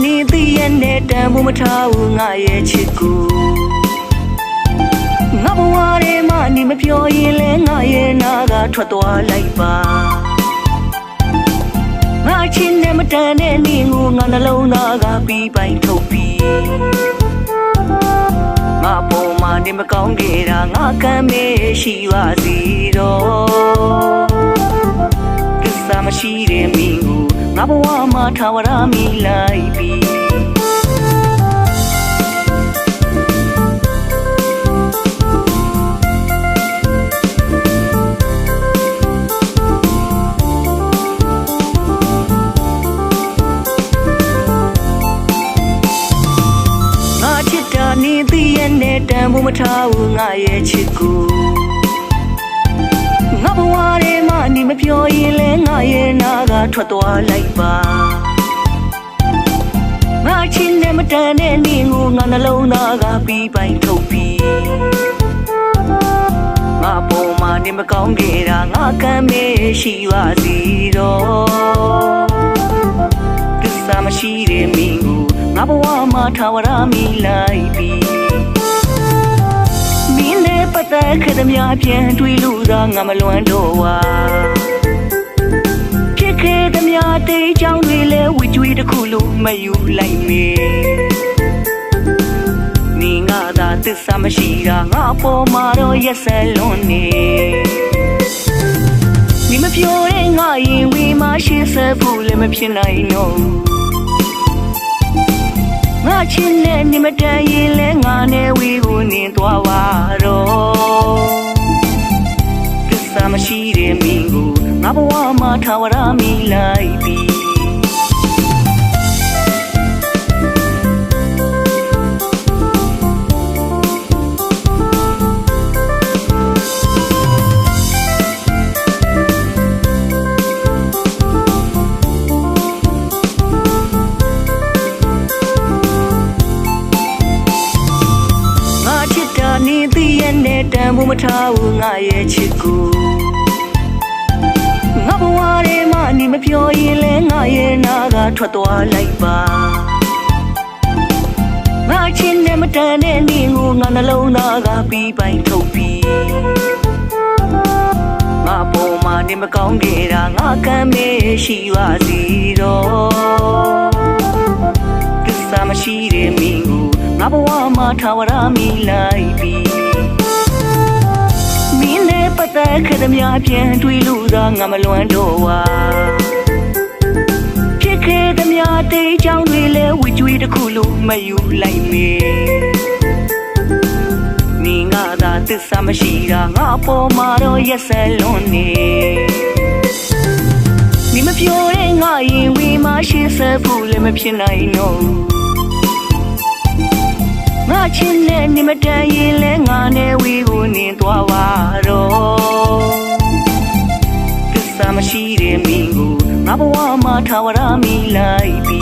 နေသိရတဲ့တန်ဖို့မထားဘူးငါရဲ့ချစ်ကိုငါဘဝထဲမှာနေမပြောရင်လဲငါရဲ့နာကထွက်သွားလိုက်ပါငါချင်းနဲ့မတန်တဲ့နေကိုငါနှလုံးသားကပြီးပိုင်ထုတ်ပြီးငါပေါ်မှာနေမကောင်းခဲ့တာငါကံမေးရှိပါစီတော့သစ္စာမရှိတဲ့မင်းကိုငါဘဝမှာထာဝရမိလိုက်ပြီနေသိရတဲ့တန်ဖို့မထားဘူးငါရဲ့ချစ်ကိုငါဘဝထဲမှာနေမပြောရင်လဲငါရဲ့နာကထွက်သွားလိုက်ပါငါချင်းနဲ့မတန်တဲ့နေကိုငါနှလုံးသားကပြီးပိုင်ထုတ်ပြီးငါပေါ်မှာနေမကောင်းခဲ့တာငါကံမေးရှိပါစီတော့သစ္စာမရှိတဲ့မင်းကိုငါဘဝမှာထာဝရမိလိုက်ပြီမင်းနဲ့ပတ်သက်ခဲ့သမျှပြန်တွေးလို့သာငါမလွမ်းတော့ဝါဖြစ်ခဲ့သမျှတေးချောင်းတွေလဲဝှကြွေးတစ်ခုလို့မယူလိုက်မေနေငါသာသစ္စာမရှိတာငါပေါ်မှာတော့ရက်စက်လွန်နေနေမပြောတဲ့ငါရင်ဝေးမရှိဆက်ဖို့လည်းမဖြစ်နိုင်တော့ငါချင်းနဲ့နေမတန်ရင်လဲငါနဲ့ဝေးကိုနေသွားပါတော့သစ္စာမရှိတဲ့မင်းကိုငါဘဝမှာထာဝရမိလိုက်ပြီနေသိရတဲ့တန်ဖို့မထားဘူးငါရဲ့ချစ်ကိုငါဘဝထဲမှာနေမပြောရင်လဲငါရဲ့နာကထွက်သွားလိုက်ပါငါချင်းနဲ့မတန်တဲ့နေကိုငါနှလုံးသားကပြီးပိုင်ထုတ်ပြီးငါပေါ်မှာနေမကောင်းခဲ့တာငါကံမေးရှိပါစီတော့သစ္စာမရှိတဲ့မင်းကိုငါဘဝမှာထာဝရမိလိုက်ပြီမင်းနဲ့ပတ်သက်ခဲ့သမျှပြန်တွေးလို့သာငါမလွမ်းတော့ဝါဖြစ်ခဲ့သမျှတေးချောင်းတွေလဲဝှကြွေးတစ်ခုလို့မယူလိုက်မေနေငါသာသစ္စာမရှိတာငါပေါ်မှာတော့ရက်စက်လွန်နေနေမပြောတဲ့ငါရင်ဝေးမရှိဆက်ဖို့လည်းမဖြစ်နိုင်တော့ငါချင်းနဲ့နေမတန်ရင်လဲငါနဲ့ဝေးကိုနေသွားပါတော့သစ္စာမရှိတဲ့မင်းကိုငါဘဝမှာထာဝရမိလိုက်ပြီ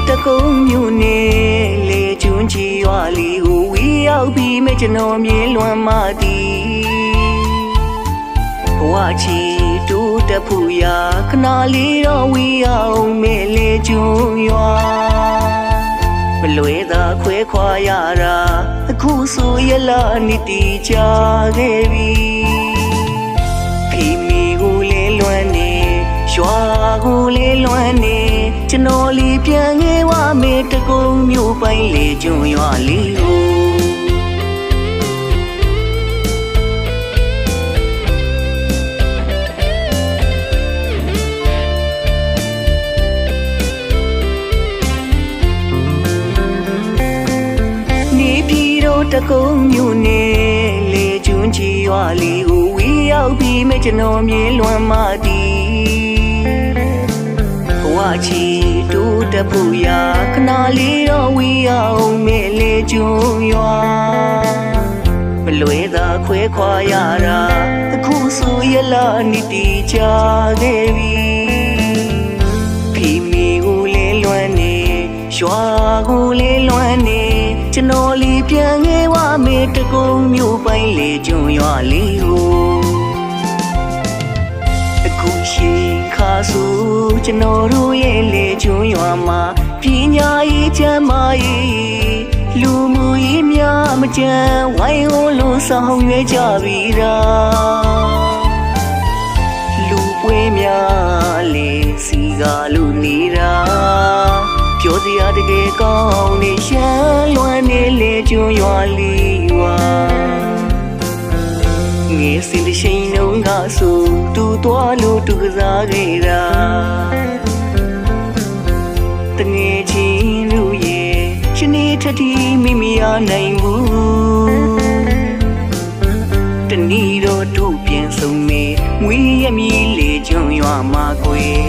တကုံမျိုးနဲ့လေကျွန်းချီရွာလေးကိုဝီရောက်ပြီးမဲ့ကျွန်တော်မြေလွမ်းမသည်ဘဝချီတိုးတက်ဖို့ရာခဏလေးတော့ဝီအောင်မဲ့လေကျွန်းရွာမလွဲသာခွဲခွာရတာအခုဆိုရလာနေတီကြခဲ့ပြီဖိမီကိုလေလွမ်းနေရွာကိုလေလွမ်းနေကျွန်တော်လေးပြန်ခဲ့ဝမေတကုံမျိုးပိုင်းလေကျွန်းရွာလေးကို တကုံမြို့နယ်လေကျွန်းချီရွာလေးကိုဝီရောက်ပြီးမဲ့ကျွန်တော်မြေလွမ်းမသည်ဘဝချီတိုးတက်ဖို့ရာခဏလေးတော့ဝီရောက်မဲ့လေကျွန်းရွာမလွဲသာခွဲခွာရတာအခုဆိုရလာနေတီချခဲ့ပြီဖီမီကိုလေလွမ်းနေရွာကိုလေလွမ်းနေကျွန်တော်လီပြန်ခဲ့ဝမေတကုံမြို့ပိုင်းလေကျွန်းရွာလေးကိုအခုရှိခါဆိုကျွန်တော်တို့ရဲ့လေကျွန်းရွာမှာပညာရေးချမ်းမာရေးလူမှုရေးများမကြမ်းဝိုင်းဝန်းလို့ဆောင်ရွက်ကြပြီလားလူပွဲများလေစီကားလူနေတာပြောစရာတကယ်ကောင်းနေရှမ်းလွမ်းနေလေကျွန်းရွာလေးဝါငယ်စဉ်တစ်ချိန်လုံးကဆိုတူသွားလို့တူကစားခဲ့တာတငယ်ချင်းလူရဲ့ရှင်နေထထီမိမိရနိုင်ဘူးတနည်းတော့တို့ပြန်ဆုံးမေငွေရမီလေကျွန်းရွာမှာကွယ်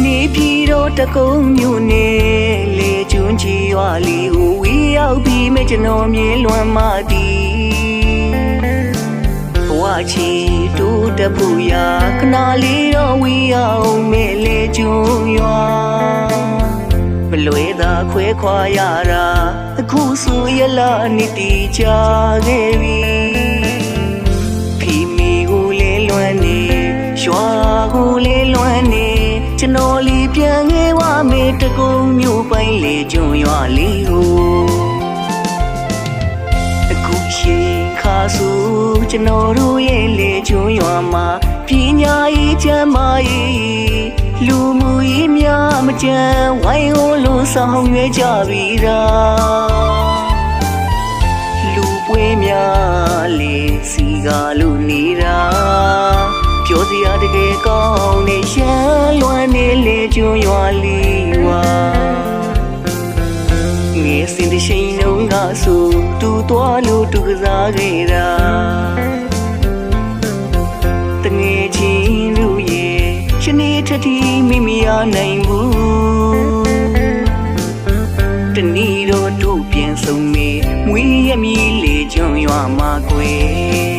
နေပြည်တော်တကုံမြို့နယ်လေကျွန်းချီရွာလေးကိုဝီရောက်ပြီးမဲ့ကျွန်တော်မြေလွမ်းမသည်ဘဝချီတိုးတက်ဖို့ရာခဏလေးတော့ဝီရောက်မဲ့လေကျွန်းရွာမလွဲသာခွဲခွာရတာအခုဆိုရလာနေတီချခဲ့ပြီဖီမီကိုလေလွမ်းနေရွာကိုလေလွမ်းနေကျွန်တော်လီပြန်ခဲ့ဝမေတကုံမြို့ပိုင်းလေကျွန်းရွာလေးကိုအခုရှိခါဆိုကျွန်တော်တို့ရဲ့လေကျွန်းရွာမှာပညာရေးချမ်းမာရေးလူမှုရေးများမကြမ်းဝိုင်းဝန်းလို့ဆောင်ရွက်ကြပြီလားလူပွဲများလေစီကားလူနေတာပြောစရာတကယ်ကောင်းနေရှမ်းလွမ်းနေလေကျွန်းရွာလေးဝါငယ်စဉ်တစ်ချိန်လုံးကဆိုတူသွားလို့တူကစားခဲ့တာတငယ်ချင်းလူရဲ့ရှင်နေထထီမိမိရနိုင်ဘူးတနည်းတော့တို့ပြန်ဆုံးမေမွေးရမီလေကျွန်းရွာမှာကွယ်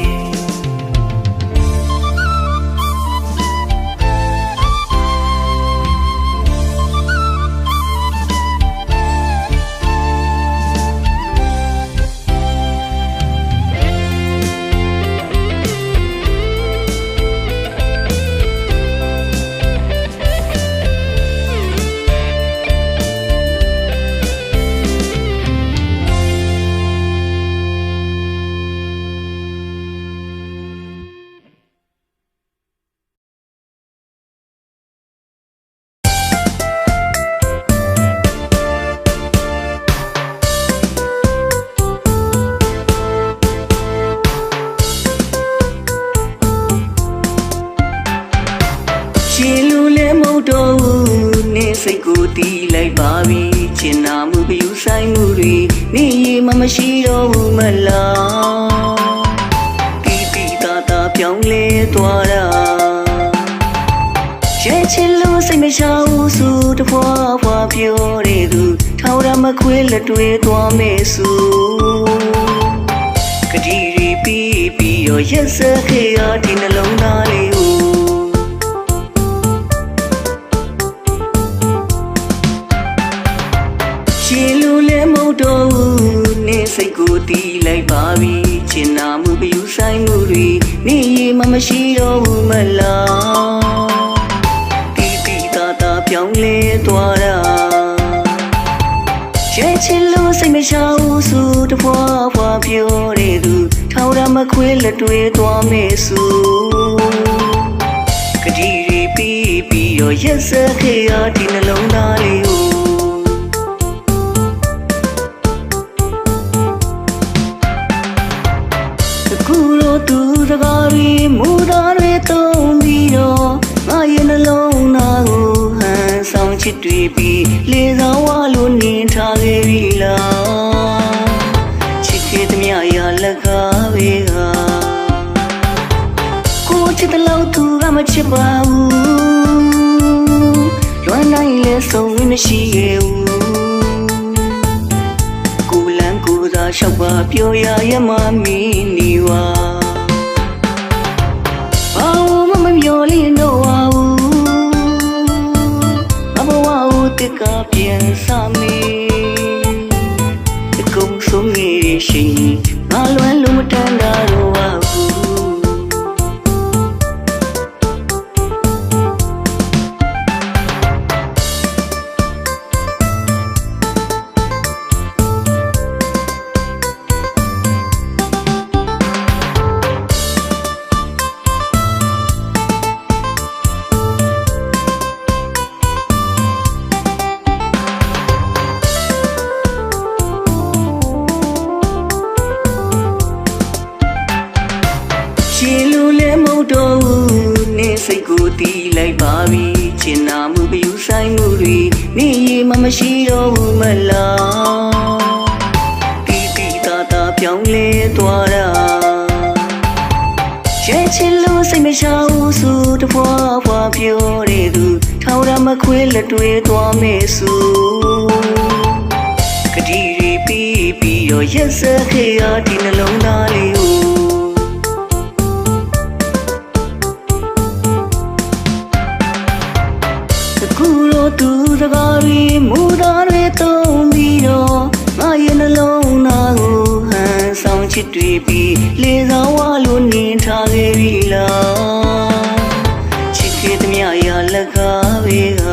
ရှင်လူလည်းမဟုတ်တော့ဘူးနေစိတ်ကိုတီးလိုက်ပါပြီချင်နာမှုပြူဆိုင်မှုတွေနေရင်မရှိတော့ဘူးမလားတီးတီးတာတာပြောင်းလဲသွားတာရဲ့ချစ်လို့စိတ်မချဘူးဆိုတဖွာဖွာပြောတဲ့သူထောက်ရမခွေးလက်တွေသွားမယ်ဆိုကတိရီပြီးတော့ရက်စက်ခေရဒီနှလုံးသားလေးကိုရှင်လူလည်းမဟုတ်တော့ဘူးနေစိတ်ကိုတီးလိုက်ပါပြီချင်နာမှုပြူဆိုင်မှုတွေနေရင်မရှိတော့ဘူးမလား လက်တွေသွားမယ်ဆိုကတိတွေပြီးတော့ရက်စက်ခဲ့ရဒီနှလုံးသားလေးကိုအခုတော့သူစကားတွေမူသားတွေသုံးပြီးတော့ငါရဲ့နှလုံးသားကိုဟန်ဆောင်ချစ်တွေပြီးလေသာဝါလို့နေထားခဲ့ပြီလားချစ်ခဲ့သမျှရာလက်ကားပဲကကိုချစ်တဲ့လောက်သူကမချစ်ပါဘူးလွမ်းနိုင်လဲဆုံးမရှိခဲ့ဘူးကိုလန်းကိုသာလျှောက်ပါပြောရရမမင်းနေပါဘာမှမပြောလိမ့်တော့ပါဘူးအဘဝကိုတကပြန်စားမေးအကုန်ဆုံးနေရှင်ငါလွမ်းလို့မတန်တာတော့ပါဘူးချီလူလည်းမဟုတ်တော့ဘူးနေစိတ်ကိုတီးလိုက်ပါပြီချင်နာမှုပြူဆိုင်မှုတွေနေရေမမရှိတော့ဘူးမလားတီတီတာတာပြောင်းလဲသွားတာချစ်လို့စိတ်မချဘူးဆိုတဖွာဖွာပြောတဲ့သူထောင်ရမခွေးလက်တွေသွားမယ်ဆိုကတိတွေပြီးတော့ရက်စက်ခဲ့ရဒီနှလုံးသားလေးကိုအခုတော့သူစကားတွေမူသားတွေသုံးပြီးတော့ငါရဲ့နှလုံးသားကိုဟန်ဆောင်ချစ်တွေပြီးလေသာဝါလို့နေထားခဲ့ပြီလားချစ်ခဲ့သမျှရာလက်ကားပဲက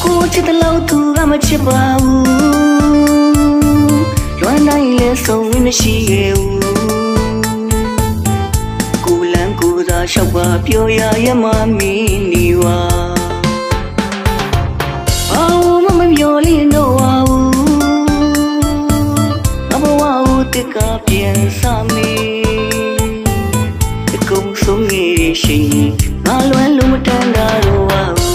ကိုချစ်တဲ့လောက်သူကမချစ်ပါဘူးလွမ်းနိုင်လဲဆုံးမရှိခဲ့ဘူးကိုလန်းကိုသာလျှောက်ပါပြောရရမမင်းနေပါဘာမှမပြောလိမ့်တော့ပါဘူးအဘဝကိုတကပြန်စားမေးအကုန်ဆုံးနေရှင်ငါလွမ်းလို့မတန်တာတော့ပါဘူး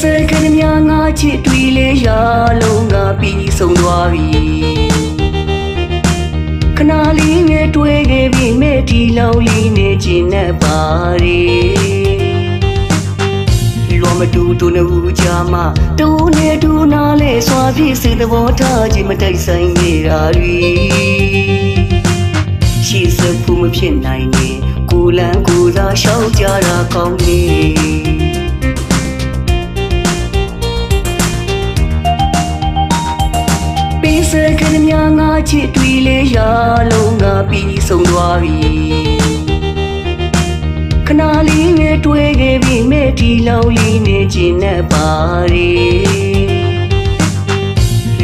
စကရမြငါချစ်တွေလေးရလုံးကပြီးဆုံးသွားပြီခဏလေးနဲ့တွေ့ခဲ့ပြီမဲ့ဒီလောက်လေးနဲ့ကျင်နဲ့ပါရီလောမတူတူနဲ့ဦးကြမှာတူနဲ့တူနာလဲစွာပြည့်စေသဘောထားခြင်းမတိုက်ဆိုင်နေတာရီရှိစဖို့မဖြစ်နိုင်နေကိုလန်းကိုသာရှောက်ကြတာကောင်းနေစကရမြငါချစ်တွေလေးရလုံးကပြီးဆုံးသွားပြီခဏလေးနဲ့တွေ့ခဲ့ပြီမဲ့ဒီလောက်လေးနဲ့ကျင်နဲ့ပါရီ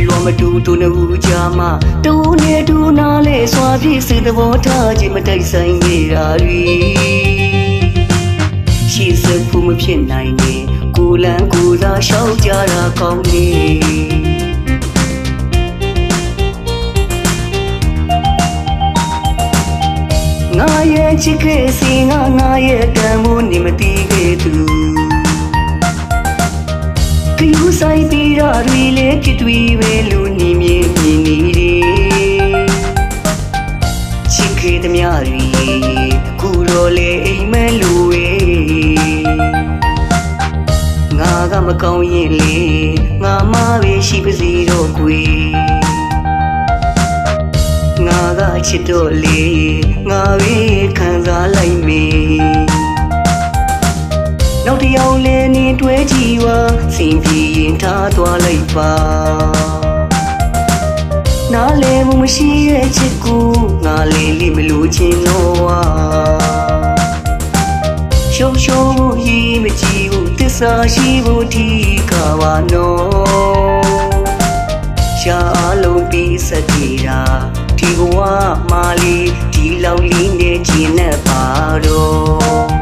လောမတူတူနဲ့ဦးကြမှာတူနဲ့တူနာလဲစွာပြည့်စေသဘောထားခြင်းမတိုက်ဆိုင်နေတာရီရှိစဖို့မဖြစ်နိုင်နေကိုလန်းကိုသာရှောက်ကြတာကောင်းနေငါရဲ့ချစ်ခဲ့စီငါရဲ့တန်ဖိုးနေမသိခဲ့သူခယူဆိုင်ပြီးတော့တွေလေးဖြစ်တွေပဲလို့နေမြင်နေတယ်ချစ်ခဲ့သမျှတွေခုတော့လေအိမ်မက်လို့ဝေးငါကမကောင်းရင်လေငါမပဲရှိပါစေတော့ကွယ် ငါကချစ်တော့လေငါပဲခံစားလိုက်မေနောက်တစ်ယောက်လည်းနင်တွဲကြည့်ပါစင်ပြေရင်ထားသွားလိုက်ပါနားလေမှုမရှိရဲ့ချစ်ကိုငါလေးလေးမလို့ချင်တော့ဝါရှုံးရှုံးမှုကြီးမကြည့်ဘူးသစ္စာရှိဖို့ဒီကပါနော်ရှာအလုံးပြီးစတိရာဒီဘဝမာလီဒီလောက်လေးနဲ့ကျင်နေပါတော့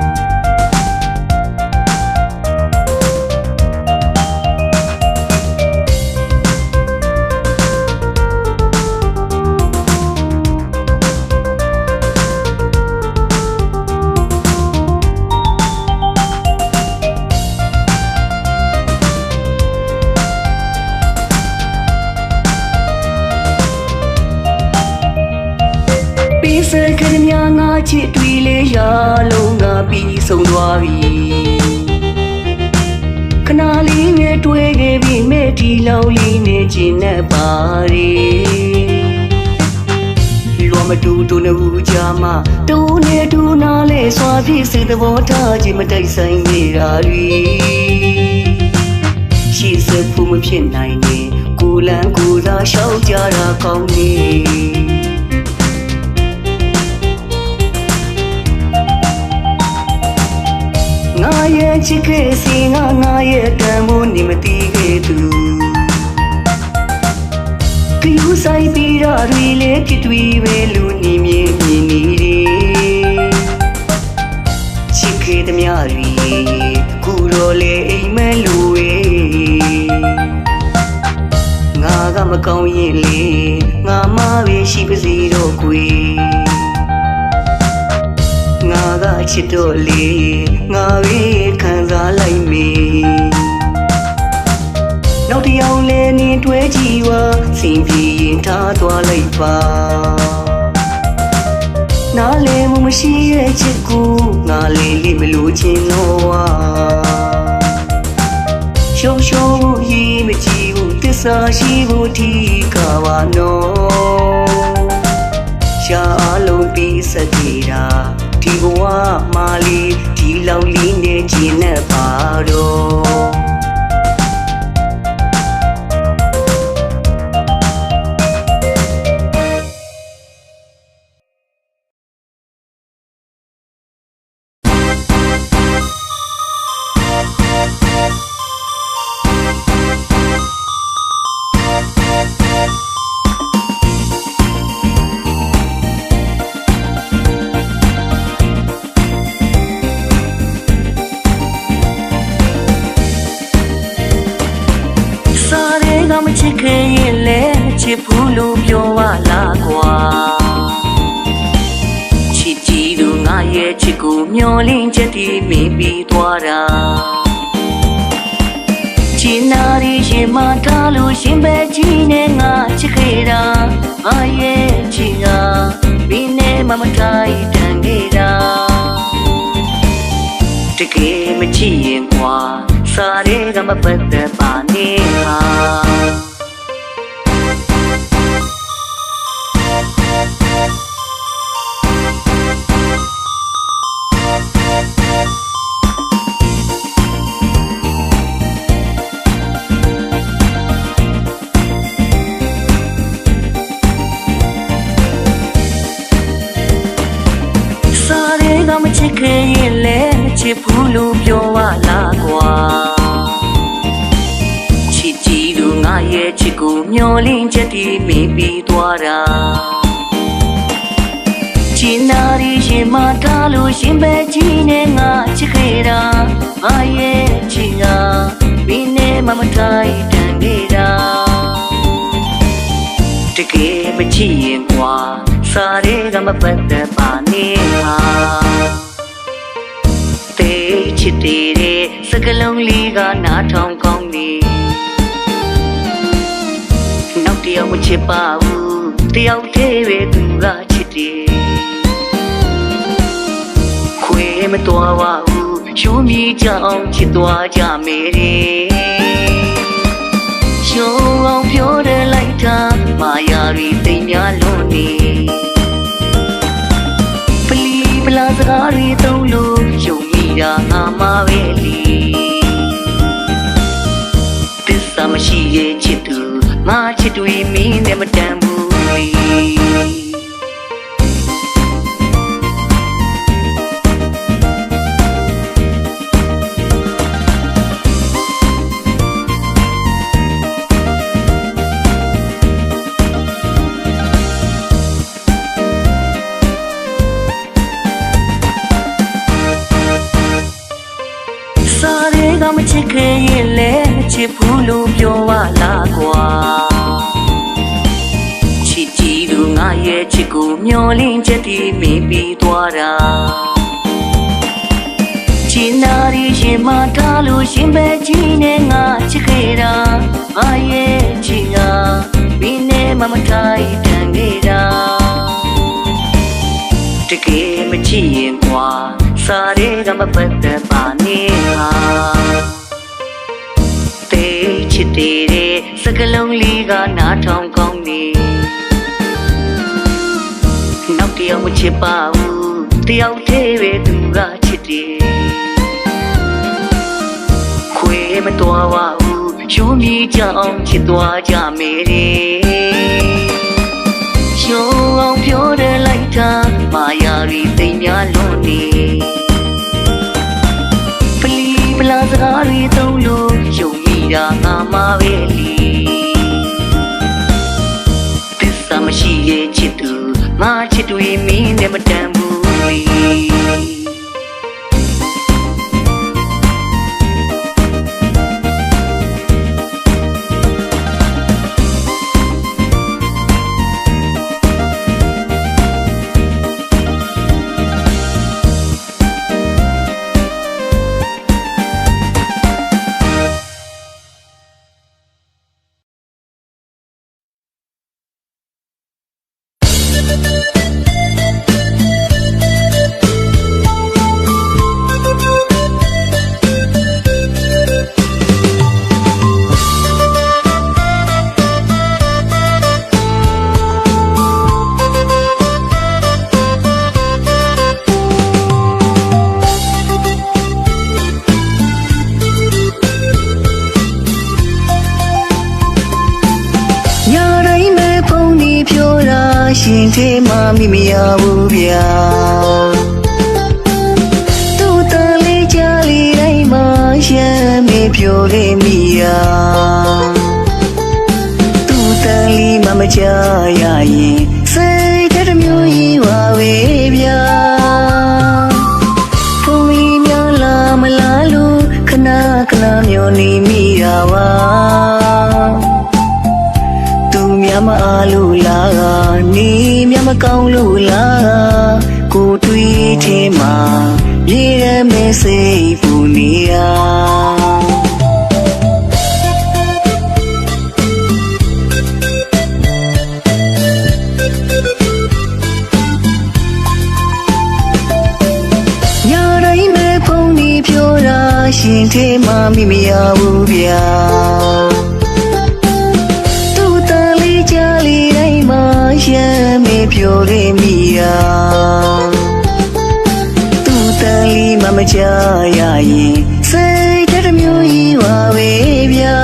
စကရမြငါချစ်တွေ့လေရလုံးငါပြီးဆုံးသွားပြီခဏလေးနဲ့တွေ့ခဲ့ပြီမဲ့ဒီလောက်လေးနဲ့ကျင်နေပါရီလောမတူတူနေဘူးကြမှာတူနေတူနာလဲစွာဖြစ်စေသဘောထားခြင်းမတိုက်ဆိုင်နေတာရီရှိစဖို့မဖြစ်နိုင်နေကိုလန်းကိုသာရှောက်ကြတာကောင်းနေငါရဲ့ချစ်ခဲ့စီငါရဲ့တန်မိုးနေမတီးခဲ့သူကယူဆိုင်ပြီးရရီလေးဖြစ်တွေ့ပဲလူနေမြင်မြင်နေတယ်ချစ်ခဲ့သမျှရီခုတော့လေအိမ်မဲလူဝေးငါကမကောင်းရင်လေငါမပဲရှိပါစေတော့ကွယ်ငါကချစ်တော့လေငါပဲခံစားလိုက်မေနောက်တစ်ယောက်လည်းနင်တွဲကြည့်ပါစင်ပြေရင်ထားသွားလိုက်ပါနားလေမှုမရှိရဲ့ချစ်ကိုငါလေးလေးမလို့ချင်တော့ဝါရှုံးရှုံးမှုကြီးမကြည့်ဘူးသစ္စာရှိဖို့ဒီကပါနော်ရှာအလုံးပြီးစတိရာဒီဘဝမာလီဒီလောက်လေးနဲ့ကျင်နေပါတော့မချစ်ခင်ရင်လဲချစ်ဘူးလို့ပြောပါလားကွာချစ်ကြည့်လို့ငါရဲ့ချစ်ကိုမျောလင်းချက်တည်မိပြီးသွားတာချင်နာရီရင်မထားလို့ရှင်ပဲကြီးနဲ့ငါချစ်ခဲ့တာငါရဲ့ချစ်ကဘင်းနဲ့မမထိုင်တန်ခဲ့တာတကယ်မချစ်ရင်ကွာစားရဲကမပတ်သက်ပါနဲ့ဟာမချစ်ခင်ရင်လဲချစ်ဘူးလို့ပြောပါလားကွာချစ်ကြည့်လို့ငါရဲ့ချစ်ကိုမျောလင်းချက်တည်မိပြီးသွားတာချင်နာရီရင်မထားလို့ရှင်ပဲကြီးနဲ့ငါချစ်ခဲ့တာငါရဲ့ချစ်ကဘင်းနဲ့မမထိုင်တန်ခဲ့တာတကယ်မချစ်ရင်ကွာစားရဲကမပတ်သက်ပါနဲ့ဟာတေးချစ်တဲ့စကလုံးလေးကနားထောင်ကောင်းနေနောက်တစ်ယောက်မချစ်ပါဘူးတယောက်တည်းပဲသူကချစ်တယ်ခွေမတော်ပါဘူးရှုံးမိကြအောင်ချစ်သွားကြမယ် ရှုံးအောင်ပြောတယ်လိုက်တာမာယာရီသိမ်းများလွန်နေပလီပလာစကားတွေသုံးလို့ယုံမိတာငါမပဲလေသစ္စာမရှိရဲ့ချစ်သူမချစ်တွေမင်းနဲ့မတန်ဘူးလေမချစ်ခဲ့ရင်လည်းချစ်ဘူးလို့ပြောပါလားကွာချစ်ကြည့်သူငါရဲ့ချစ်ကိုမျောလင်းချက်တည်မိပြီးသွားတာချင်နာရီရင်မထားလို့ရှင်ပဲကြီးနဲ့ငါချစ်ခဲ့တာငါရဲ့ချစ်ငါမင်းနဲ့မထိုင်တန်ခဲ့တာတကယ်မချစ်ရင်ကွာစားရဲကမပတ်သက်ပါနဲ့ဟာတေးချစ်တဲ့စကလုံးလေးကနားထောင်ကောင်းနေနောက်တယောက်မချစ်ပါဘူးတယောက်တည်းပဲသူကချစ်တယ်ခွေမတော်ပါဘူးရုံးကြီးကြအောင်ချစ်သွားကြမယ်ရှုံးအောင်ပြောတယ်လိုက်တာမာယာရီသိမ်းများလွန်နေပလီပလာစကားတွေသုံးလို့ယုံမိတာငါမပဲလေသစ္စာမရှိရဲ့ချစ်သူမချစ်တွေမင်းနဲ့မတန်ဘူးလေရှင်သေးမှမိမရဘူးဗျာသူ့တန်လေးကြလေးတိုင်းမှာရှမ်းမေပြောခဲ့မိရာသူ့တန်လေးမှမကြရရင်စိတ်တစ်မျိုးကြီးပါပဲဗျာဖုန်းလေးများလာမလားလို့ခဏခဏမျောနေမိတာပါမအားလို့လားနေမြမကောင်းလို့လားကိုတွေးထဲမှာရေရမဲစိတ်ပူနေရညာတိုင်းမဲ့ဖုန်းဒီပြောတာရှင်ထဲမှာမိမရဘူးဗျာရှမ်းမေပြောခဲ့မိရာသူ့တန်လေးမှမကြရရင်စိတ်တစ်မျိုးကြီးပါပဲဗျာ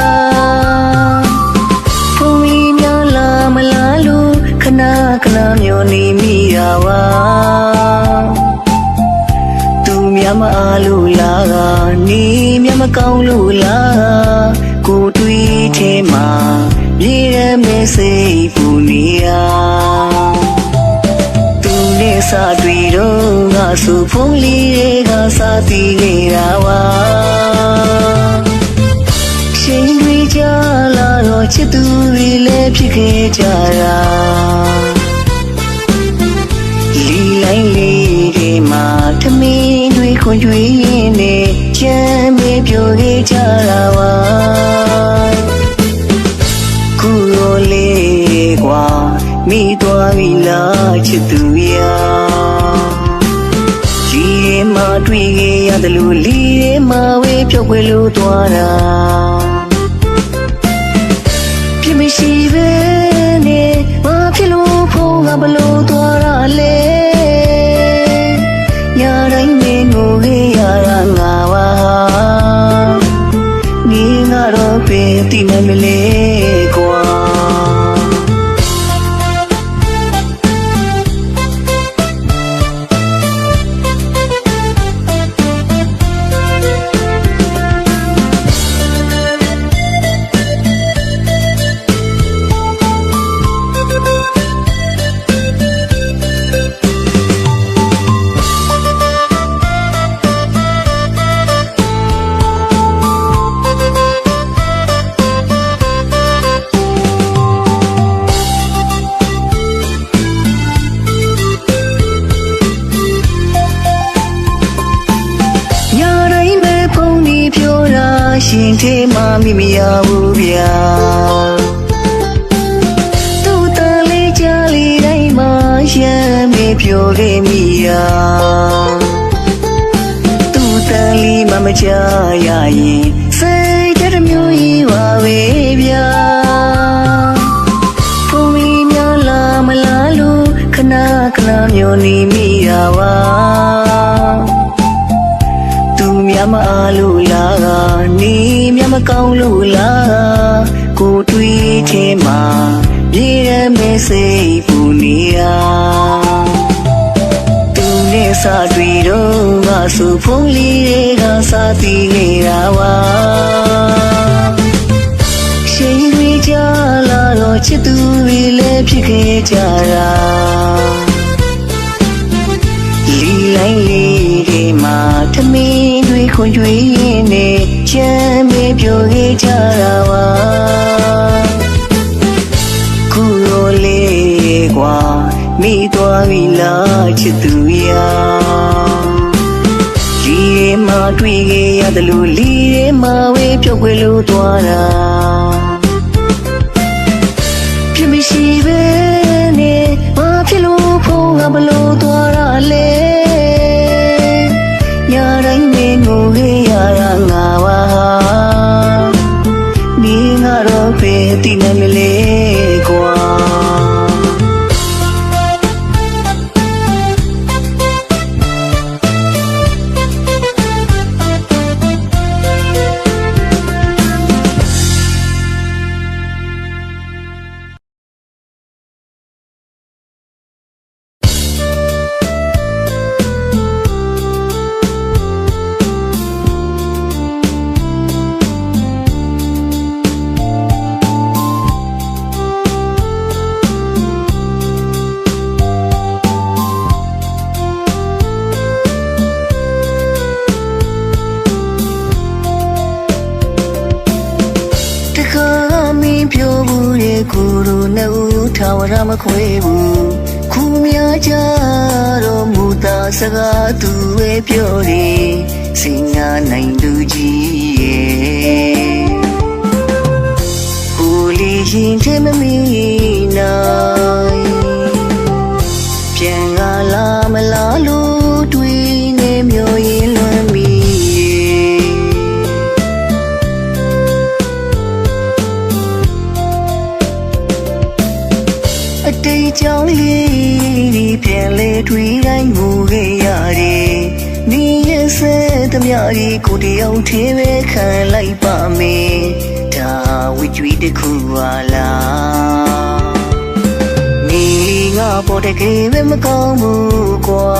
ဖုန်းလေးများလာမလားလို့ခဏခဏမျောနေမိတာပါသူများမအားလို့လားနေမြမကောင်းလို့လားကိုတွေးထဲမှာရေရမဲစိတ်ပူနေရသူနဲ့စတွေ့တော့ငါဆိုဖုန်းလေးတွေကစားတည်နေတာပါရှင်တွေကြလာတော့ချစ်သူတွေလည်းဖြစ်ခဲ့ကြတာလီလိုက်လေးတွေမှာထမင်းတွေခွန်ကြွေးရင်းနဲ့ချမ်းမြေပြောခဲ့ကြတာပါကွာမိသွားပြီလားချစ်သူရာကြီးရဲမှတွေ့ခဲ့ရတယ်လို့လီရဲမှဝေးပြုတ်ခွေလို့သွားတာ ပဲနဲ့ဘာဖြစ်လို့ဖို့ငါဘလို့သွားရလဲညာတိုင်းမင်းကိုခေရတာငါပါနေငါတော့ပဲတိနိုင်မလဲကွာရှင်သေးမှမိမရဘူးဗျာသူ့တန်လေးကြလေးတိုင်းမှာရမ်းမေပြောခဲ့မိရာသူ့တန်လေးမှမကြရရင်စိတ်တစ်မျိုးကြီးပါပဲဗျာဘုံမီများလာမလားလို့ခဏခဏမျိုးနေမိရာပါမြမအားလို့လားနေမြမကောင်းလို့လားကိုတွေးချင်မှပြေရမယ်စိတ်ပူနေရသူနဲ့စားတွေ့တော့ငါစုဖုံးလေးတွေကစားတည်နေတာပါရှင်တွေကြလာတော့ချစ်သူတွေလည်းဖြစ်ခဲ့ကြတာလီလိုက်လေးတွေမှာထမင်းတွေခွန်ကြွေးရင်နဲ့ချမ်းမြေပြောခဲ့ကြတာပါခုရောလေးကွာမိသွားပြီလားချစ်သူရာလီထဲမှာတွေ့ခဲ့ရတယ်လို့လီထဲမှာဝေးပြုတ်ခွေလို့သွားတာဖြစ်မရှိပဲနဲ့ဘာဖြစ်လို့ဖို့ငါဘလို့သွားရလဲညာတိုင်းမင်းကိုခေရတာငါပါနေငါတော့ပဲတိနိုင်မလဲကွာကိုရိုနဲ့ဦးထာဝရမခွေဘူးခုများကြတော့မူတာစကားသူပဲပြောတယ်စင်ညာနိုင်သူကြီးရဲ့ကိုလေးရင်ထဲမမီနိုင်ပြန်လာမလားလို့တွေးနေမျိုးရင်လွမ်းမီအတိတ်ကြောင့်လေးဒီပြန်လေတွေ့တိုင်းငိုခဲ့ရတယ်နေရစဲသမျှဒီကိုတယောက်သေးပဲခံလိုက်ပါမယ်ဒါဝိကြွေးတစ်ခုပါလားနေငါပေါ်တကယ်ပဲမကောင်းဘူးကွာ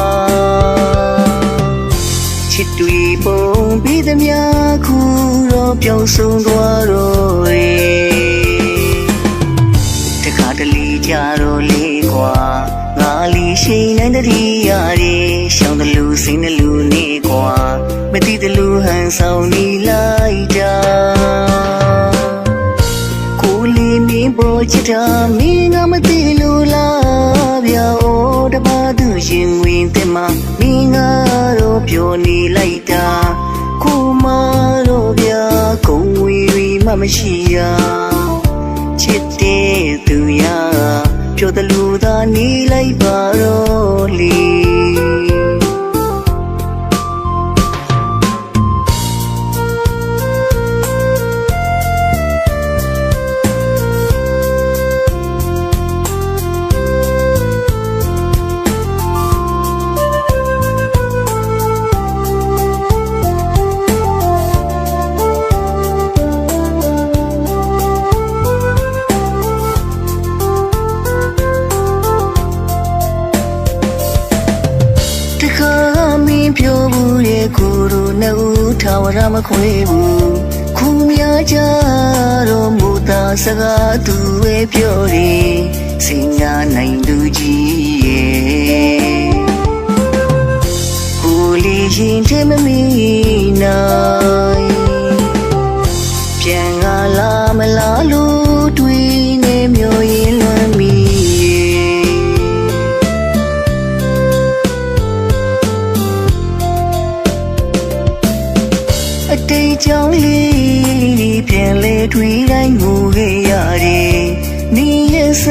ချစ်တွေ့ပုံပြီးသမျှခုတော့ပြောင်းဆုံးသွားတော့တခါတလေကြတော့လေကွာငါလီရှိန်နိုင်တည်းရတယ်ရှောင်းတယ်လူစိမ့်တယ်လူနေကွာမသိတယ်လူဟန်ဆောင်နေလိုက်တာကိုလေးမင်းပေါ်ချစ်တာမင်းကမသိလို့လားဗျာအိုးတပါးသူရှင်ဝင်တဲ့မှာမင်းကတော့ပြောနေလိုက်တာကိုမတော့ဗျာဂုံဝီဝီမှမရှိရချစ်တဲ့သူရာပြောတယ်လူသာနေလိုက်ပါတော့လေ ဦးထာဝရမခွေဘူးခုများကြတော့မူတာစကားသူပဲပြောတယ်စင်ညာနိုင်သူကြီးရဲ့ကိုလေးရင်ထဲမမီနိုင်ပြန်လာမလားလို့တွေးနေမျိုးရင်လွမ်းမီအတိတ်ကြောင့်လေးပြန်လေတွေးတိုင်းငိုခဲ့ရတယ်你也是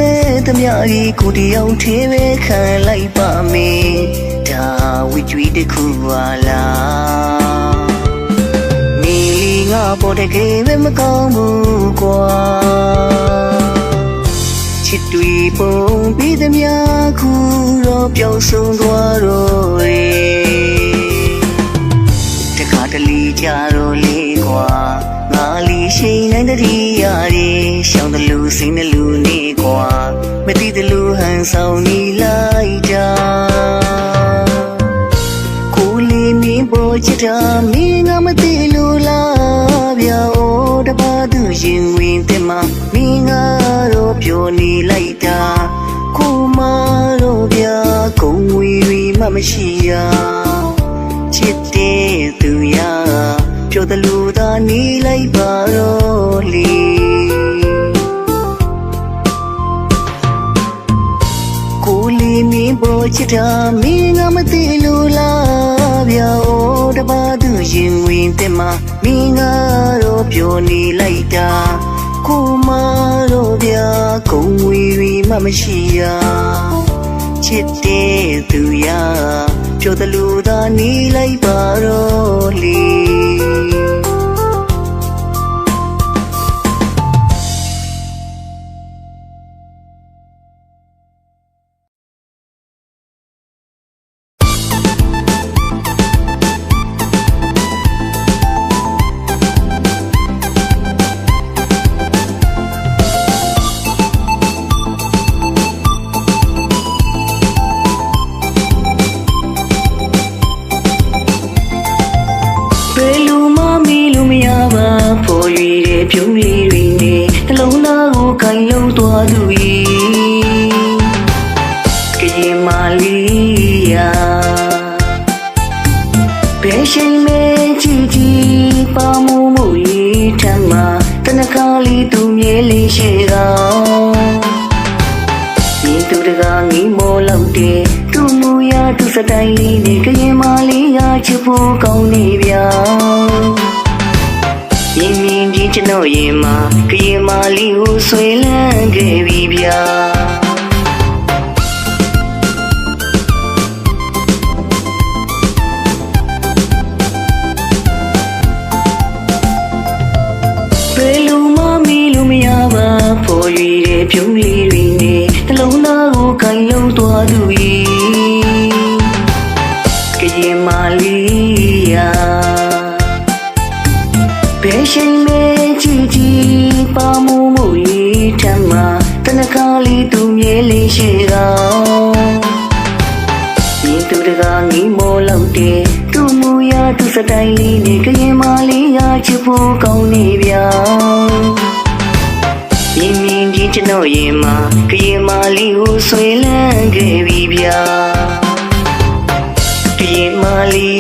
的苗里古的有天为看来把妹，他会追的苦啊啦。你我不得给为么搞不过，七对风比的苗苦肉表送多肉诶，这卡的离家肉离瓜。哪里谁来的地呀哩？想的路，行的路你过，没地的路很少你来着。苦里面不知道，你那么的路拉表，我的把都因为的嘛，你那罗表你来的，苦嘛罗表，公为为妈妈西呀，记得都呀。ပြောတဲ့လူသားနေလိုက်ပါတော့လေကိုလေးမင်းပေါ်ချစ်တာမင်းကမသိလို့လားဗျာအိုးတပါးသူရင်ဝင်တဲ့မှာမင်းကတော့ပြောနေလိုက်တာကိုမတော့ဗျာကုံဝီဝီမှမရှိရာချစ်တဲ့သူရပြောတဲ့လူသားနေလိုက်ပါတော့လေပြုံးလေးတွေနဲ့နှလုံးသားကိုခိုင်လုံသွားသူ၏ကရင်မာလီယာဘယ်ရှိမဲကြည့်ကြည့်ပါမှုမှု၏ထမ်းမှာတနခါလီသူမြဲလေးရှိတာဒီသူတကားငိမောလောက်တဲ့သူမူရသူစတိုင်းလေးနဲ့ကရင်မာလီယာချစ်ဖို့ကောင်းနေဗျာရင်မြင်ကြီးကျွန်တော်ရင်မှာကရင်မာလီကိုဆွေလန်းခဲ့ပြီဗျာဘယ်လိုမှမီလို့မရပါပေါ်ရည်တဲ့ပြုံးလေးတွေနဲ့နှလုံးသားကိုခိုင်လုံသွားသူ၏ကရင်မာလီယာဘယ်ရှိမဲကြည့်ကြည့်ပါမှုမှု၏ထမ်းမှာတနခါလီသူမြဲလေးရှိတာဒီသူတကားငိမောလောက်တဲ့သူမူရသူစတိုင်းလေးနဲ့ကရင်မာလေးရချစ်ဖို့ကောင်းနေဗျာရင်မြင်ကြီးကျွန်တော်ရင်မှာကရင်မာလေးကိုဆွေလန်းခဲ့ပြီဗျာကရင်မာလေး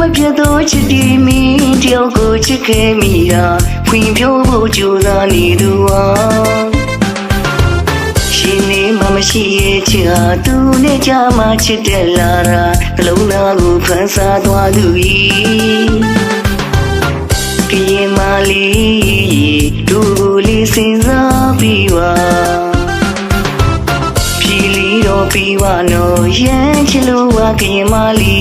မပြတ်တော့ချစ်ဒီမင်းတယောက်ကိုချစ်ခဲ့မိတာဖွင့်ပြဖို့ကြိုးစားနေသူဟာရှင်နေမှမရှိရဲ့ချစ်ဟာသူနဲ့ကြမှာချစ်တယ်လာတာနှလုံးသားကိုဖန်ဆာသွားသူ၏ကရင်မာလီဒူလေးစင်စားပြီးပါဖြီလီတော့ပြီးပါနော်ရမ်းချစ်လို့ပါကရင်မာလီ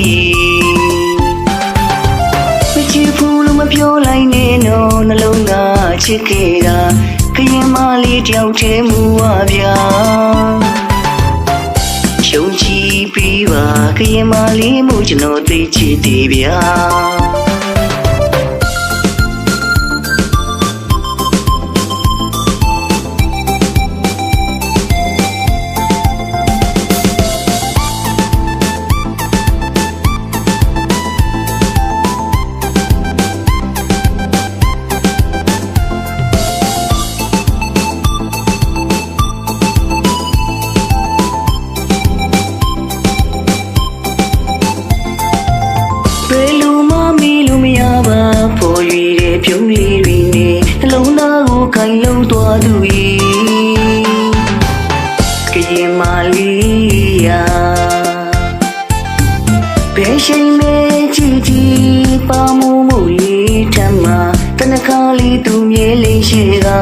ချစ်ဖို့လို့မပြောလိုက်နဲ့နော်နှလုံးသားချစ်ခဲ့တာကရင်မလေးတယောက်တည်းမူပါဗျာယုံကြည်ပြီးပါကရင်မလေးမှုကျွန်တော်သိချစ်တယ်ဗျာ chi chi pa mu mu li tham ma tan kha li tu mye lei she ga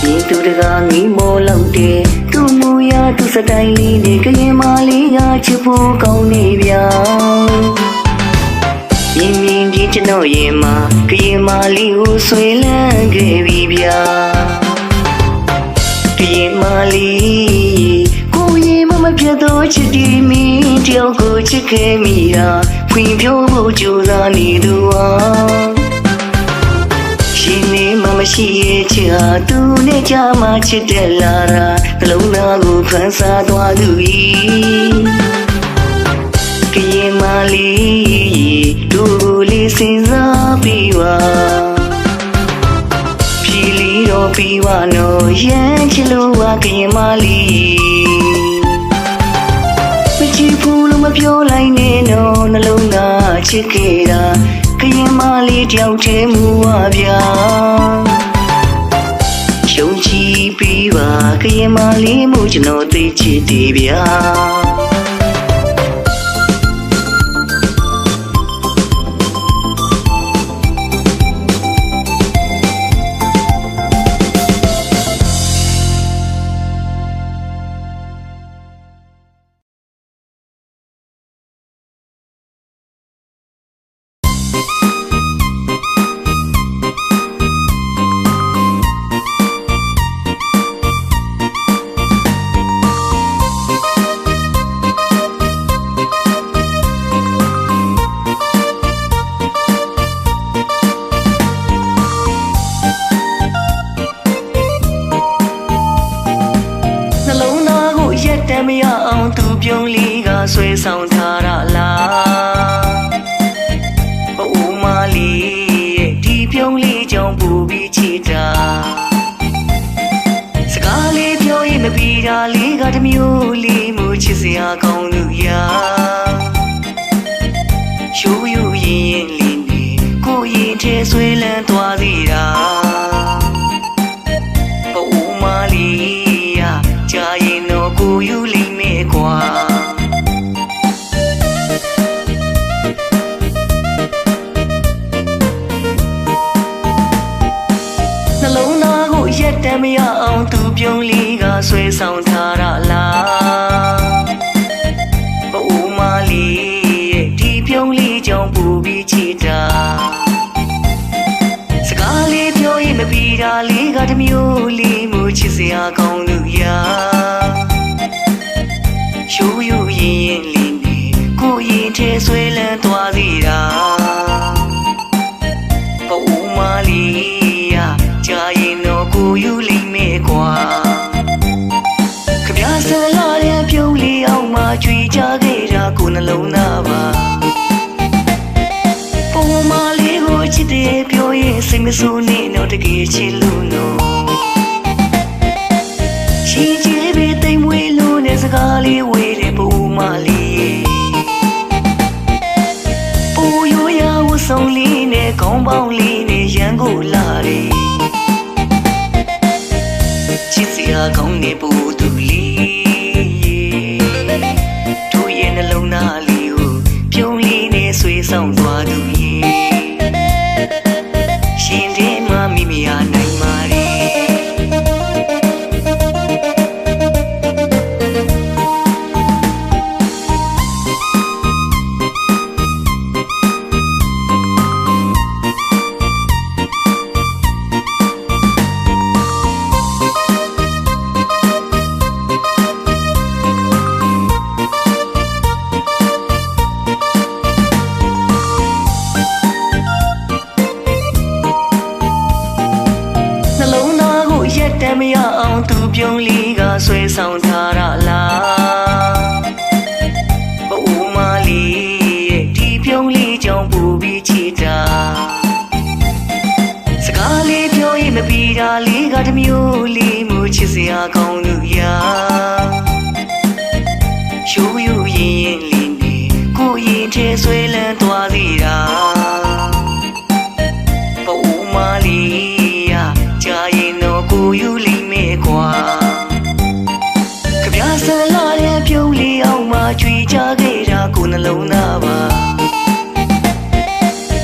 yin tu da ga ngi mo lau de tu mu ya tu sa tai li ne kayin ma li ga chi phu kaung ni bya yin min ji chno yin ma kayin ma li hu swai lan ge bi bya kayin ma liပြတ်သောချစ်တီမင်းတယောက်ကိုချစ်ခဲ့မိတာဖွင့်ပြောဖို့ကြိုးစားနေသူဟာရှင်နေမှမရှိရဲ့ချစ်ဟာသူနဲ့ကြမှာချစ်တယ်လာတာနှလုံးသားကိုဖန်ဆာသွားသူ၏ကရင်မလေးတို့လေးစဉ်းစားပြီးပါဖြီလီတော့ပြီးပါနော်ရမ်းချစ်လို့ပါကရင်မလေးချီဖူးလို့မပြောလိုက်နဲ့နော်နှလုံးသားချစ်ခဲ့တာခရင်မလေးတယောက်တည်းမူပါဗျာရှုံးချီပြီးပါခရင်မလေးမှုကျွန်တော်သိချစ်တယ်ဗျာမရအောင်သူပြုံးလေးကဆွဲဆောင်ထားရလားအိုးမလေးရဲ့ဒီပြုံးလေးကြောင့်ပူပြီးချစ်တာစကားလေးပြောရင်မပြီးတာလေးကတမျိုးလေးမှုချစ်စရာကောင်းသူရာရှိုးယူရင်လေးနေကိုရင်ထဲဆွဲလန်းသွားသေးတာအိုးမလေးရကြာရင်တော့ကိုယူကွာနှလုံးသားကိုရက်တမ်းမရအောင်သူပြုံးလေးကဆွဲဆောင်ထားရလားအိုးမလေးရဲ့ဒီပြုံးလေးကြောင့်ပူပြီးချစ်တာစကားလေးပြောရင်မပြီးတာလေးကတမျိုးလေးမှုချစ်စရာကောင်းသူရာရှိုးယူရင်လေးနေကိုရင်ထဲဆွဲလန်းသွားသေးတာအိုးမလေးရကြာရင်တော့ကိုယူလိမ့်မယ်ကွာခပြဆလာတဲ့ပြုံးလေးအောင်မှကြွေကြခဲ့တာကိုနှလုံးသားပါအိုးမလေးကိုချစ်တယ်ပြောရင်စိတ်မဆိုးနဲ့တော့တကယ်ချစ်လို့နော်ရှိချစ်ပဲတိမ်မွေးလို့နဲ့စကားလေးဝေးတယ်ပူမလေးပူရိုးရဝဆုံးလေးနဲ့ခေါင်းပေါင်းလေးနဲ့ရန်ကိုလာတယ်ချစ်စရာကောင်းနေပူသူလေးတို့ရဲ့နှလုံးသားလေးကိုပြုံးလေးနဲ့ဆွေးဆောင်သွားသူရဲ့ရှင်တဲ့မမိမရနိုင်ပါလေတမ်းမရအောင်သူပြုံးလေးကဆွဲဆောင်ထားရလားအိုးမလေးရဲ့ဒီပြုံးလေးကြောင့်ပူပြီးချစ်တာစကားလေးပြောရင်မပြီးတာလေးကတမျိုးလေးမှုချစ်စရာကောင်းသူရာရှိုးယူရင်လေးနေကိုရင်ထဲဆွဲလန်းသွားသေးတာအိုးမလေးရကြာရင်တော့ကိုယူလိမ့်မယ်ကွာခပြဆလာတဲ့ပြုံးလေးအောင်မှကြွေကြခဲ့တာကိုနှ လုံးသားပါ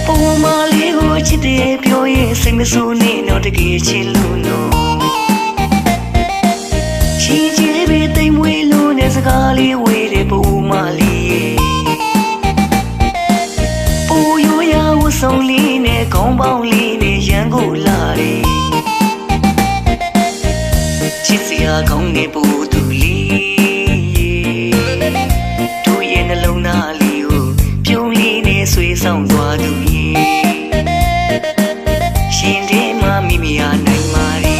ပုံမလေးကိုချစ်တယ်ပြောရင်စိတ်မဆိုးနဲ့တော့တကယ်ချစ်လို့နော်ချီချီလေးပဲတိမ်မွေးလို့နဲ့စကားလေးဝေးတယ်ပုံမလေးပူရိုးရဝဆုံးလေးနဲ့ခေါင်းပေါင်းလေးနဲ့ရန်ကိုလာတယ်ချစ်စရာကောင်းနေပူသူလေးတို့ရဲ့နှလုံးသားလေးကိုပြုံးလေးနဲ့ဆွေးဆောင်သွားသူရှင်တဲ့မမိမိအားနိုင်ပါလေ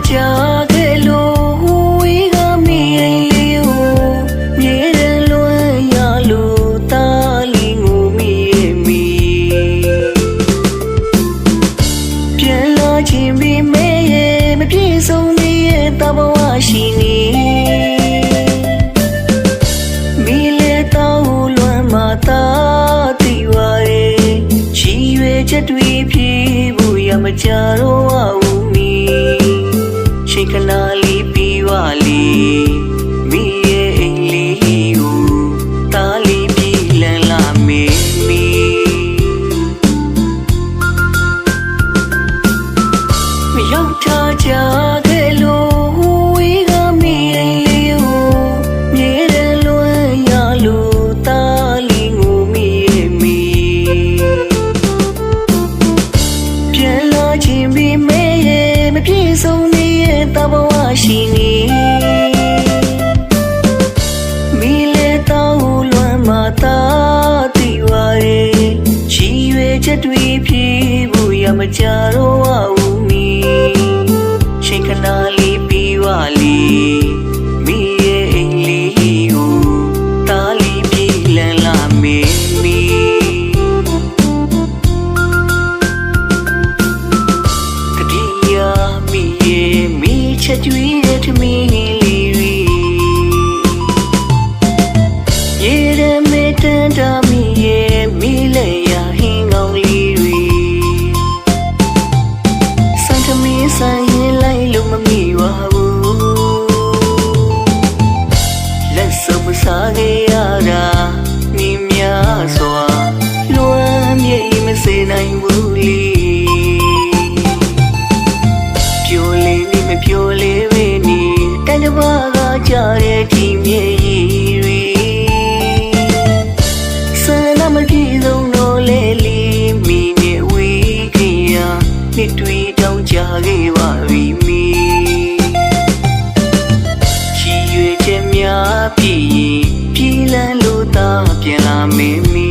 ကြခဲ့လို့ဝေးကမီးလေးကိုမြေတယ်လွန်ရလို့တာလီငိုမိမိပြန်လာခြင်းပြီးမဲရဲ့မပြေဆုံးသေးရဲ့တဘဝရှိနေမိလေတော့လွန်မှသာသိပါရဲ့ချီရွယ်ချက်တွေဖြည့်ဖို့ရမကြတော့ဘူးချိန်ခဏလေးပြီးပါလေမိရဲ့အိမ်လေးကိုတားလေးပြေးလန်းလာမေမီမရောက်ထားကြခဲ့လို့ဝေးကမီးအိမ်လေးကိုမြေတယ်လွန်ရလို့တားလေးငိုမိရဲ့မီပြန်လာခြင်းပြီးမဲရဲ့မပြေဆုံးတဘဝရှိနေမိလေတော့လွန်မှသာသိပါရဲ့ချီရွယ်ချက်တွေဖြည့်ဖို့ရမကြတော့ဘူးမီချိန်ခဏလေးပြီးပါလေမိရဲ့အိမ်လေးကိုတားလေးပြေးလန်းလာမေမီတတိယမိရဲ့ချက်ကျွေးတဲ့ထမင်းလေးတွေရေရမေတန်တာမီရဲ့မိလက်ရဟင်းကောင်းလေးတွေစံထမင်းဆိုင်ရင်လိုက်လို့မမိပါဘူးလက်စုပ်စားခဲ့ရတာမြင်များစွာလွမ်းမြေမစေနိုင်ဘူးလေပြိုလေးဝေးနေတန်တပါးကကြတဲ့ဒီမြေကြီးတွေဆန္ဒမပြေဆုံးတော့လေလီမိနဲ့ဝေးခင်ရနှစ်တွေတောင်းကြခဲ့ပါပြီမီချီရွယ်ချက်များပြေးပြေးလန်းလို့သာပြန်လာမင်းမီ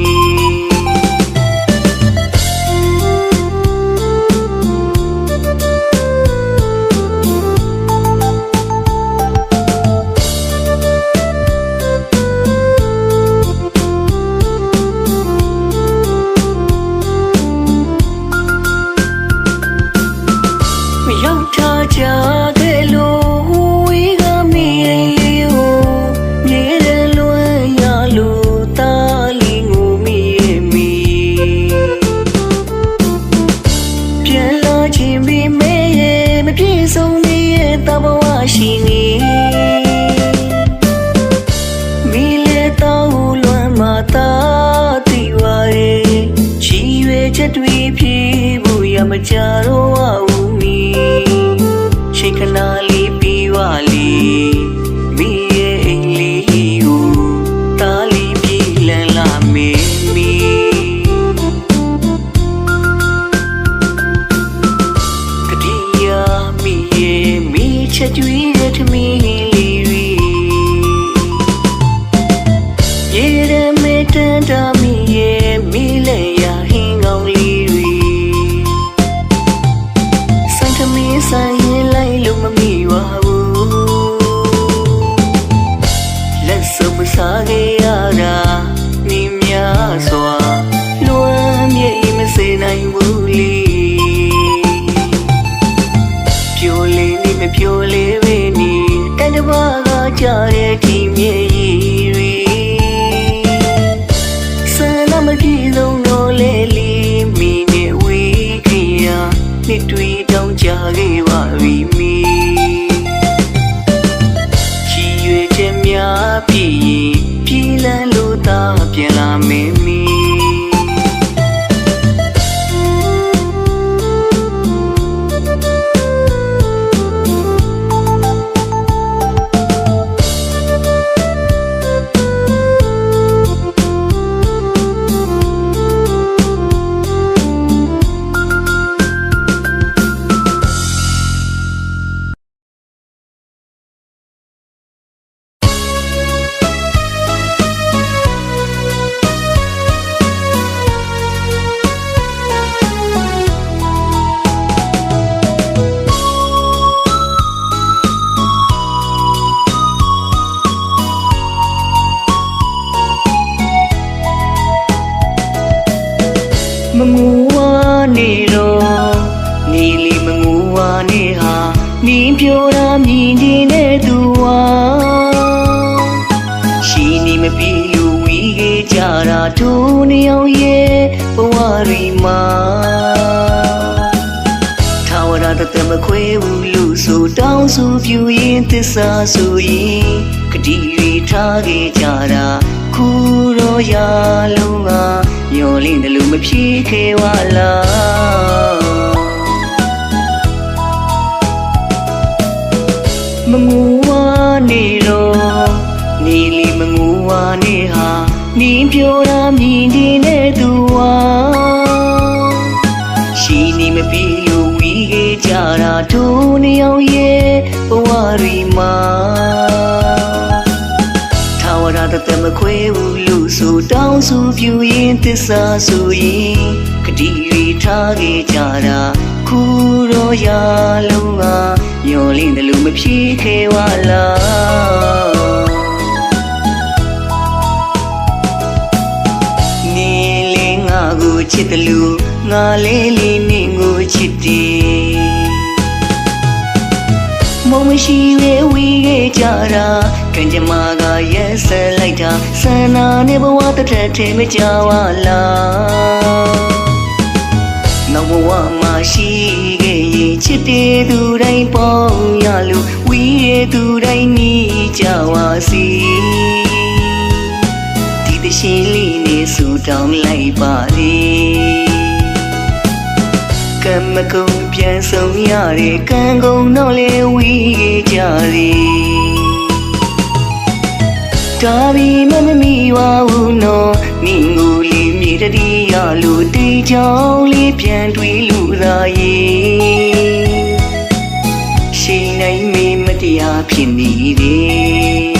ကြခဲ့လို့ဝေးကမီးလေးကိုမြေတယ်လွန်ရလို့တာလီငိ ကြတဲ့ဒီမြေကြီးတွေဆန္ဒမပြေဆုံးတော့လေလေမိနဲ့ဝေးခင်ရနှစ်တွေတောင်းကြခဲ့ပါပြီမိချီရွယ်ချက်များပြည့်ရင်ပြည်လန်းလို့သာပြန်လာမင်းမိမငူဝါနေတော့နေလီမငူဝါနေဟာနင်းပြောတာမြင်နေတဲ့သူဝါရှိနေမပြေလို့ဝီးခဲ့ကြတာတို့နှစ်ယောက်ရဲ့ဘဝတွေမှာထာဝရတသက်မခွဲဘူးလို့ဆိုတောင်းဆိုပြူရင်သစ္စာဆိုရင်ဂတိတွေထားခဲ့ကြတာခုတော့ရလုံးကမျောလင်းတယ်လို့မဖြေခဲ့ဝလားမငူဝါနေတော့နေလီမငူဝါနေဟာနင်းပြောတာမြင်နေတဲ့သူဝါရှိနေမပြေလို့ဝီးခဲ့ကြတာတို့နှစ်ယောက်ရဲ့ဘဝတွေမှာထာဝရတသက်မခွဲဘူးလို့ဆိုတောင်းဆိုပြူရင်သစ္စာဆိုရင်ဂတိတွေထားခဲ့ကြတာခုတော့ရလုံးကမျောလင်းတယ်လို့မဖြေခဲ့ဝလားနေလေငါကိုချစ်တယ်လို့ငါလေးလေးနင်းကိုချစ်တယ်မမရှိပဲဝီးခဲ့ကြတာကံကြမ္မာကရက်ဆက်လိုက်တာဆန္ဒနဲ့ဘဝတစ်ထက်ထဲမကြပါလားနောက်ဘဝမှာရှိခဲ့ရင်ချစ်တဲ့သူတိုင်းပေါင်းရလို့ဝီးတဲ့သူတိုင်းနီးကြပါစေဒီသရှင်လေးနဲ့ဆူတောင်းလိုက်ပါလေကံမကုံပြန်ဆုံးရတဲ့ကံကုန်တော့လေဝီးကြသည်ဒါဘီမမီပါဘူးနော်နင်းကိုလေးမြေတတိယလို့တေးချောင်းလေးပြန်တွေးလူသာရဲ့ရှိနိုင်မေမတရားဖြစ်နေတယ်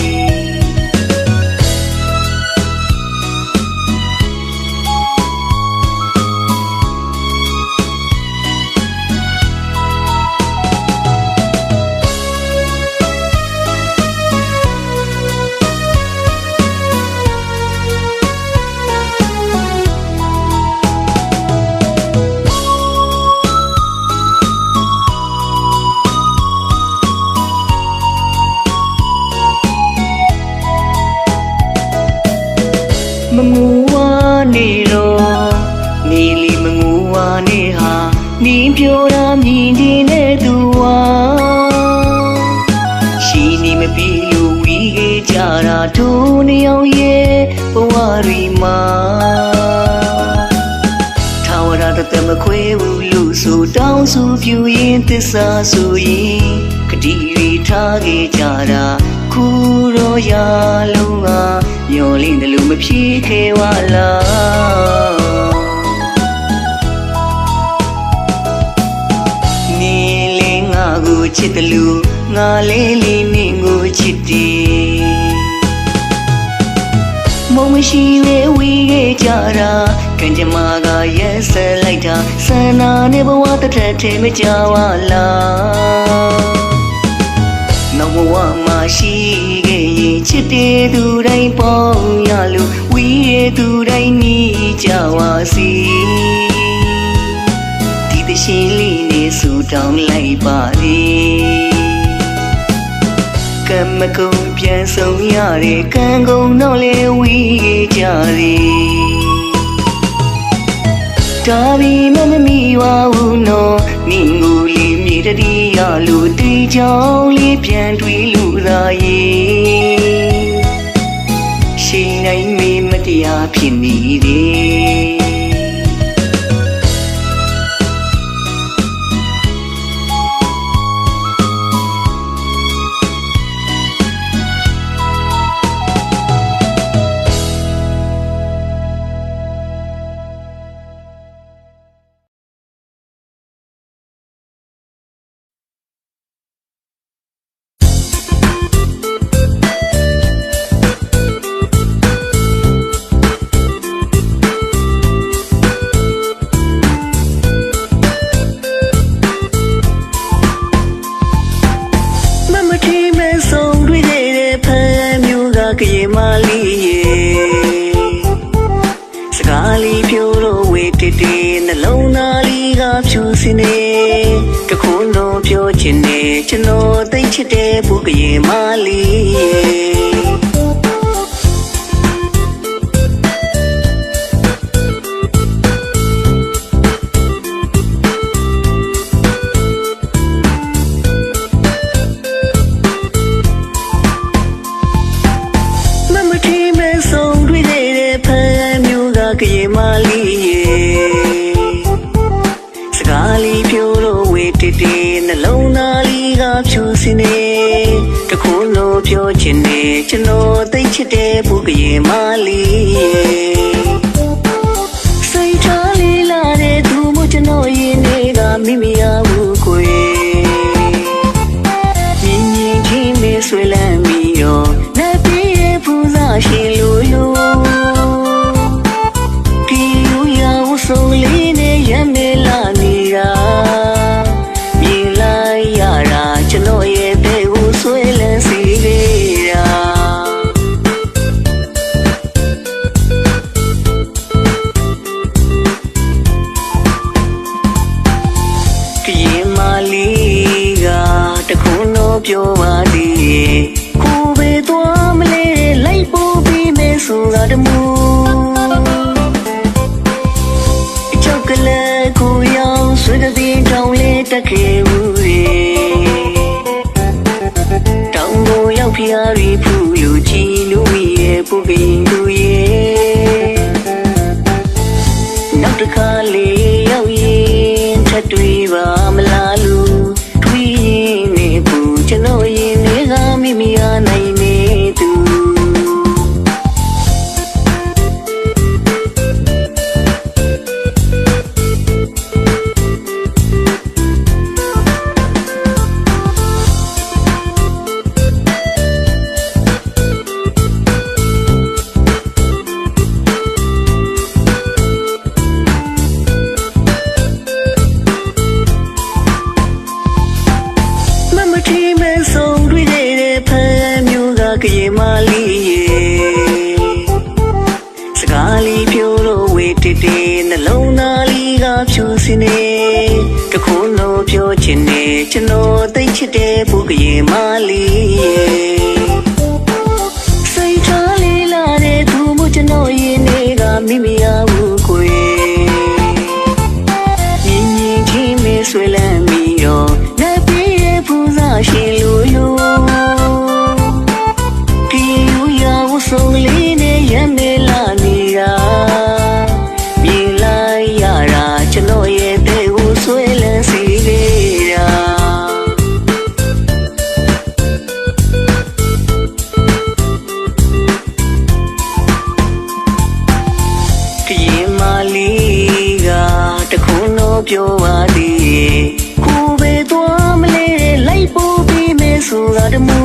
မငူဝါနေတော့နေလီမငူဝါနေဟာနင်းပြောတာမြင်နေတဲ့သူဝါရှိနေမပြေလို့ဝီးခဲ့ကြတာတို့နှစ်ယောက်ရဲ့ဘဝတွေမှာထာဝရတသက်မခွဲဘူးလို့ဆိုတောင်းဆိုပြူရင်သစ္စာဆိုရင်ဂတိတွေထားခဲ့ကြတာခုတော့ရလုံးကမျောလင်းတယ်လို့မဖြေခဲ့ဝလားနေလေငါကိုချစ်တယ်လို့ငါလေးလေးနင်းကိုချစ်တယ်မမရှိပဲဝီးခဲ့ကြတာကံကြမ္မာကရက်ဆက်လိုက်တာဆန္ဒနဲ့ဘဝတစ်ထက်ထဲမကြပါလားနောက်ဘဝမှာရှိခဲ့ရင်ချစ်တဲ့သူတိုင်းပေါင်းရလို့ဝီးတဲ့သူတိုင်းနီးကြပါစေဒီသရှင်လေးနဲ့ဆူတောင်းလိုက်ပါလေကံမ မကုန်ပြန်ဆုံးရတဲ့ကံကုန်တော့လေဝီးကြသည်ဒါဘီမမမီဝါဘူးနော်နင်းကိုလေးမြေတတိယလို့တေးချောင်းလေးပြန်တွေ့လို့သာရဲ့ရှိနိုင်မေမတရားဖြစ်နေတယ်ကရေမလေးရေစကားလေးပြောတော့ဝေးတေတေနှလုံးသားလေးကဖြူစင်နေတခုံတော့ပြောချင်နေကျွန်တော်သိချစ်တဲ့ဘုကရေမလေးကရေမလေးရေစကားလေးပြောတော့ဝေးတေတေနှလုံးသားလေးကဖြူစင်နေတခုံတော့ပြောချင်နေကျွန်တော်သိချစ်တဲ့ဘုကရေမလေးစိတ်ထားလေးလာတဲ့သူမို့ကျွန်တော်ရင်တွေကမိမရဘူးကိုမြင်မြင်ချင်းမေးဆွေလမ်းပြီးတော့လက်ပြေးရဲ့ပူဇာရှင်လို့ဆုံးလေးနဲ့ရမေလာနေတာမြင်လိုက်ရတာကျွန်တော်ရဲ့တဲ့ကိုဆွဲလန်းစီနေတာကရင်မလေးကတခုံတော့ပြောပါသေးကိုပဲသွားမလဲလိုက်ပို့ပြီးမယ်ဆိုတာတမှုကိုရောင်ဆွေးတဲ့တောင်လေးတက်ခဲ့ဦးရေတောင်ကိုရောက်ဖျားရီဖူးလူကြည်လူရဲ့ပုဂိန်လူရဲ့နောက်တစ်ခါလေးရောက်ရင်ထပ်တွေ့ပါမလားလူထွေးရင်နေဘူးကျွန်တော်ရင်တွေကမိမိအားနိုင်နေသူကရေမလေးရေစကားလေးပြောတော့ဝေးတေတေနှလုံးသားလေးကဖြူစင်နေတခုံတော့ပြောချင်နေကျွန်တော်သိချစ်တဲ့ဘုကရေမလေးစိတ်ထားလေးလာတဲ့သူမို့ကျွန်တော်ရင်တွေကမိမရဘူးကိုမြင်မြင်ချင်းမေးဆွေလမ်းပြီးတော့လက်ပြေးရဲ့ပူဇာရှင်လို့ဆုံးလေးနဲ့ရမေလာနေတာမြင်လိုက်ရတာကျွန်တော်ရဲ့တဲ့ကိုဆွဲလန်းစီနေတာကရင်မလေးကတခုံတော့ပြောပါသေးကိုပဲသွားမလဲလိုက်ပို့ပြီးမယ်ဆိုတာတမှု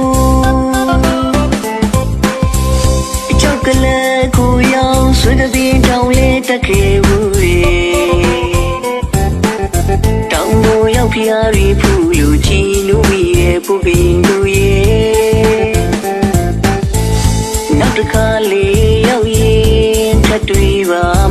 ကလေးကိုရောင်ဆွေးတဲ့တောင်လေးတက်ခဲ့ဦးရေတောင်ကိုရောက်ဖျားရီဖူးလူကြည်လူရဲ့ပုဂိန်လူရဲ့နောက်တစ်ခါလေးရောက်ရင်ထပ်တွေ့ပါ